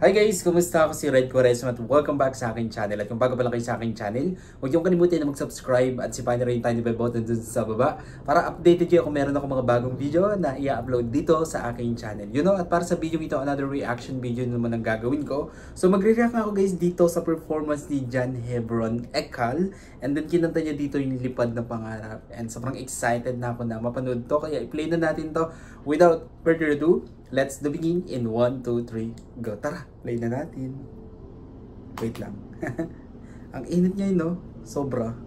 Hi guys! Kumusta? Ako si Red Quaresma at welcome back sa aking channel. At kung bago pa lang kayo sa aking channel, huwag niyong kalimutan na mag-subscribe at sipahin na rin yung tiny bell button dun sa baba para updated kayo kung meron ako mga bagong video na i-upload dito sa aking channel. At para sa video ito, another reaction video naman ang gagawin ko. So magre-react ako guys dito sa performance ni John Hebron Ekal. And then kinanta niya dito yung Lipad na Pangarap. And sobrang excited na ako na mapanood to. Kaya i-play na natin to without further ado. Let's begin in 1, 2, 3, go. Tara, play na natin. Wait lang. Ang init niya no? Sobra.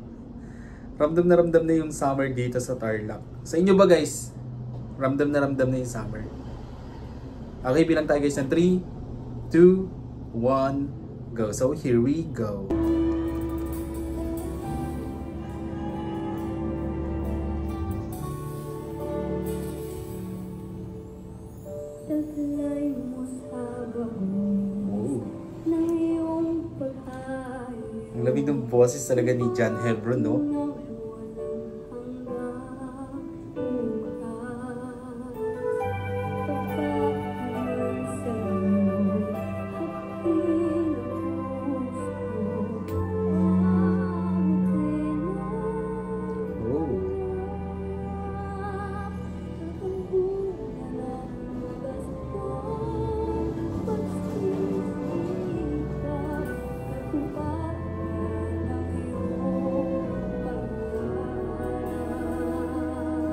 Ramdam na yung summer dito sa Tarlac. Sa inyo ba guys? Ramdam na yung summer. Okay, bilang tayo guys ng 3, 2, 1, go. So here we go. Ang lamig ng boses talaga ni John Hebron, no?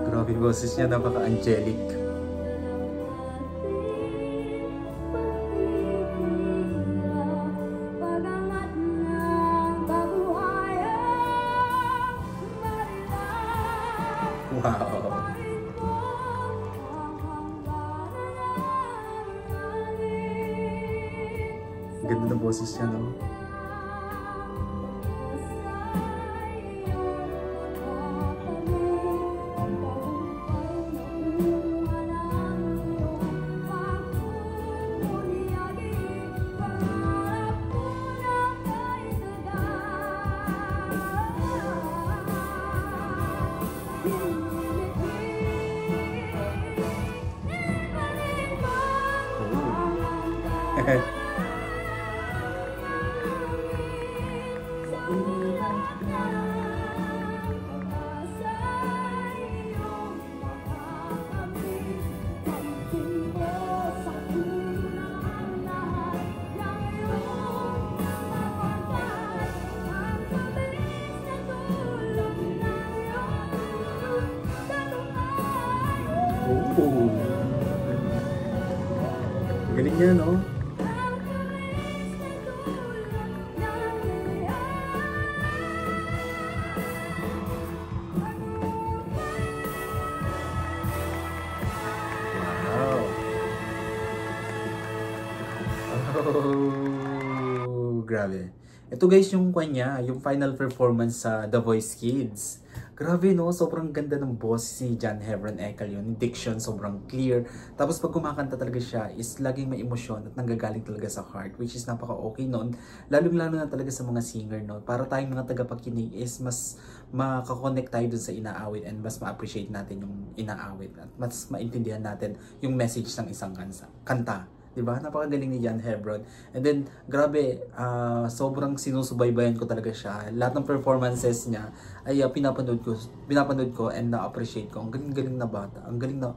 Grabe yung boses niya, napaka-angelic. Wow! Ganda ng boses niya, no? Galing niya, no? Oh, grabe. Ito guys yung kanya, yung final performance sa The Voice Kids. Grabe no, sobrang ganda ng boss si John Hebron Ekal yun. Diction, sobrang clear. Tapos pag kumakanta talaga siya, is laging may emosyon at nanggagaling talaga sa heart. Which is napaka-okay nun. Lalong-lalo na talaga sa mga singer no. Para tayong mga tagapakinig is mas makakonect tayo dun sa inaawit and mas ma-appreciate natin yung inaawit. At mas maintindihan natin yung message ng isang kanta. Diba? Napakagaling ni John Hebron. And then, grabe, sobrang sinusubaybayan ko talaga siya. Lahat ng performances niya ay pinapanood ko and na-appreciate ko. Ang galing-galing na bata. Ang galing na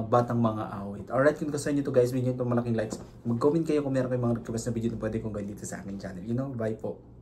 batang mga awit. Alright, kung gusto nyo ito guys, bigyan nyo itong malaking likes. Mag-comment kayo kung meron kayong mga request na video na pwede kong gawin dito sa aking channel. Bye po.